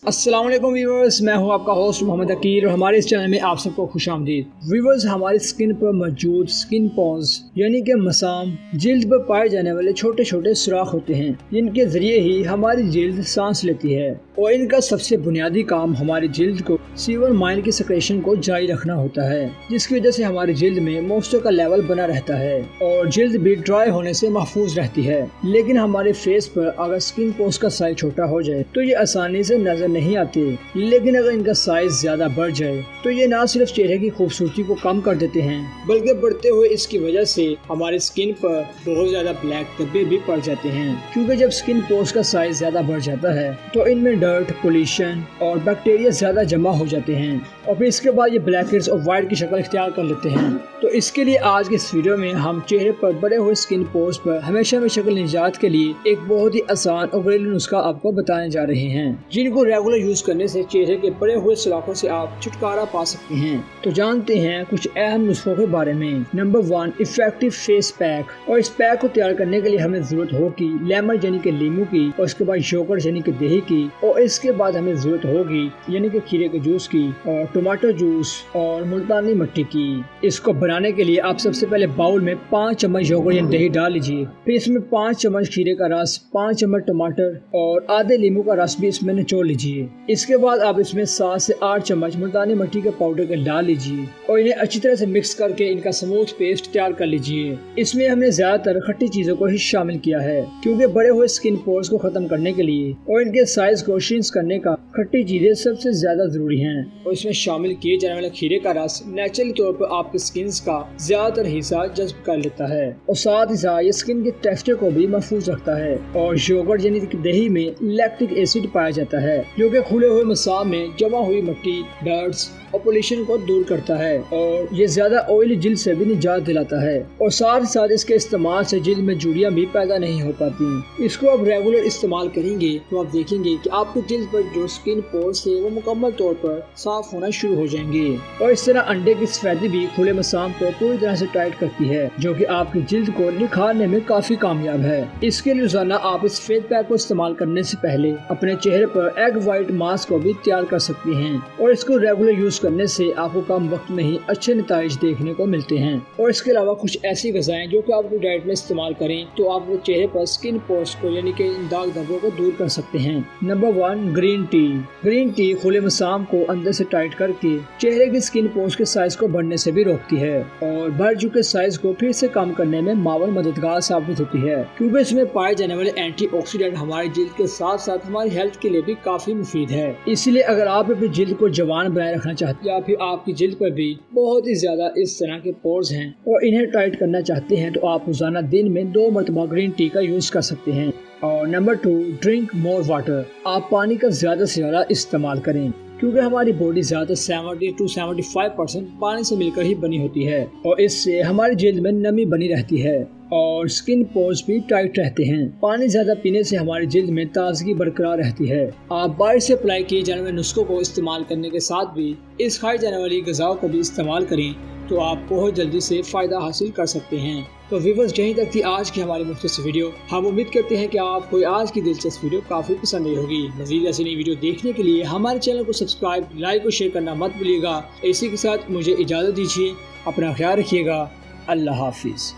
अस्सलाम वालेकुम व्यूअर्स, मैं हूं आपका होस्ट मोहम्मद अकीर और हमारे इस चैनल में आप सबको खुशामदीद। व्यूअर्स, हमारी स्किन पर मौजूद स्किन पॉन्स यानी कि मसाम जिल्द पर पाए जाने वाले छोटे छोटे सुराख होते हैं जिनके जरिए ही हमारी जिल्द सांस लेती है और इनका सबसे बुनियादी काम हमारी जिल्द को सीवर माइल की सेक्रेशन को जारी रखना होता है, जिसकी वजह से हमारी जिल्द में मॉइस्चर का लेवल बना रहता है और जिल्द भी ड्राई होने से महफूज रहती है। लेकिन हमारे फेस पर अगर स्किन पॉन्स का साइज छोटा हो जाए तो ये आसानी से नजर नहीं आते, लेकिन अगर इनका साइज ज्यादा बढ़ जाए तो ये न सिर्फ चेहरे की खूबसूरती को कम कर देते हैं बल्कि बढ़ते हुए इसकी वजह से हमारी स्किन पर बहुत ज्यादा ब्लैक धब्बे भी पड़ जाते हैं। क्योंकि जब स्किन पोर्स का साइज ज्यादा बढ़ जाता है तो इनमें डर्ट, पोल्यूशन और बैक्टीरिया ज्यादा जमा हो जाते हैं और फिर इसके बाद ये ब्लैक हेड्स और वाइट की शक्ल इख्तियार कर लेते हैं। तो इसके लिए आज के इस वीडियो में हम चेहरे पर बड़े हुए स्किन पोर्स पर हमेशा में शक्ल निजात के लिए एक बहुत ही आसान और घरेलू नुस्खा आपको बताने जा रहे हैं, जिनको रेगुलर यूज करने से चेहरे के बड़े हुए सुराखों से आप छुटकारा पा सकते हैं। तो जानते हैं कुछ अहम नुस्खों के बारे में। Number 1, effective face pack. और इस पैक को तैयार करने के लिए हमें जरूरत होगी लेमन यानी कि नींबू की, और इसके बाद योगर्ट यानी कि दही की, और इसके बाद हमें जरूरत होगी यानी कि खीरे के जूस की, और टमाटो जूस और मुल्तानी मिट्टी की। इसको बनाने के लिए आप सबसे पहले बाउल में 5 चम्मच योगर्ट यानी दही डाल लीजिए। फिर इसमें 5 चम्मच खीरे का रस, 5 चम्मच टमाटर और आधे नींबू का रस भी इसमें निचोड़ लीजिए। इसके बाद आप इसमें 7 से 8 चम्मच मुल्तानी मिट्टी के पाउडर के डाल लीजिए और इन्हें अच्छी तरह से मिक्स करके इनका स्मूथ पेस्ट तैयार कर लीजिए। इसमें हमने ज्यादातर खट्टी चीजों को ही शामिल किया है क्योंकि बड़े हुए स्किन पोर्स को खत्म करने के लिए और इनके साइज को श्रिंक करने का खट्टी चीजें सबसे ज्यादा जरूरी हैं। और इसमें शामिल किए जाने वाले खीरे का रस नेचुरली तौर पर आपकी स्किन का ज्यादातर हिस्सा जज्ब कर लेता है और साथ ही साथ ये स्किन के टेक्सचर को भी महफूज रखता है। और योगर्ट यानी कि दही में लैक्टिक एसिड पाया जाता है जो कि खुले हुए मसाम में जमा हुई मिट्टी, डर्ट्स और पोल्यूशन को दूर करता है और ये ज्यादा ऑयली जिल्द से भी निजात दिलाता है। और साथ ही साथ इसके इस्तेमाल से जिल्द में झुर्रियां भी पैदा नहीं हो पाती। इसको आप रेगुलर इस्तेमाल करेंगे तो आप देखेंगे कि आपकी जिल्द पर जो स्किन पोर्स है वो मुकम्मल तौर पर साफ होना शुरू हो जाएंगे। और इस तरह अंडे की सफेदी भी खुले मसाम को पूरी तरह से टाइट करती है, जो कि आपकी जिल्द को निखारने में काफी कामयाब है। इसके लिए रोजाना आप इस फेस पैक को इस्तेमाल करने से पहले अपने चेहरे पर एग व्हाइट मास्क को भी तैयार कर सकती हैं और इसको रेगुलर यूज करने से आपको कम वक्त में ही अच्छे नतीजे देखने को मिलते हैं। और इसके अलावा कुछ ऐसी ग़िज़ाएं जो कि आप अपनी डाइट में इस्तेमाल करें तो आप वो चेहरे पर स्किन पोर्स को यानी कि दाग धब्बों को दूर कर सकते हैं। Number 1, green tea. Green tea खुले मसाम को अंदर से टाइट करके चेहरे की स्किन पोर्स के साइज को बढ़ने से भी रोकती है और बढ़ चुके साइज को फिर से कम करने में मावन मददगार साबित होती है, क्योंकि इसमें पाए जाने वाले एंटीऑक्सीडेंट हमारी जिल्द के साथ साथ हमारी हेल्थ के लिए भी काफी मुफीद है। इसलिए अगर आप अपनी जिल्द को जवान बनाए रखना चाहते हैं या फिर आपकी जिल्द पर भी बहुत ही ज्यादा इस तरह के पोर्स हैं और इन्हें टाइट करना चाहते हैं तो आप रोजाना दिन में 2 मरतबा ग्रीन टी का यूज कर सकते हैं। और नंबर 2, ड्रिंक मोर वाटर। आप पानी का ज्यादा से ज्यादा इस्तेमाल करें क्योंकि हमारी बॉडी ज्यादा 70 to 75% पानी से मिलकर ही बनी होती है और इससे हमारी जिल्द में नमी बनी रहती है और स्किन पोर्स भी टाइट रहते हैं। पानी ज्यादा पीने से हमारी जिल्द में ताजगी बरकरार रहती है। आप बाहर से अप्लाई किए जाने वाले नुस्खों को इस्तेमाल करने के साथ भी इस खाई जाने वाली ग़िज़ाओं को भी इस्तेमाल करें तो आप बहुत जल्दी से फ़ायदा हासिल कर सकते हैं। तो व्यूअर्स, यहीं तक थी आज की हमारी मुख्तसर वीडियो। हम उम्मीद करते हैं कि आपको आज की दिलचस्प वीडियो काफ़ी पसंद आई होगी। मज़ीद ऐसी नई वीडियो देखने के लिए हमारे चैनल को सब्सक्राइब, लाइक और शेयर करना मत भूलिएगा। इसी के साथ मुझे इजाज़त दीजिए। अपना ख्याल रखिएगा। अल्लाह हाफिज़।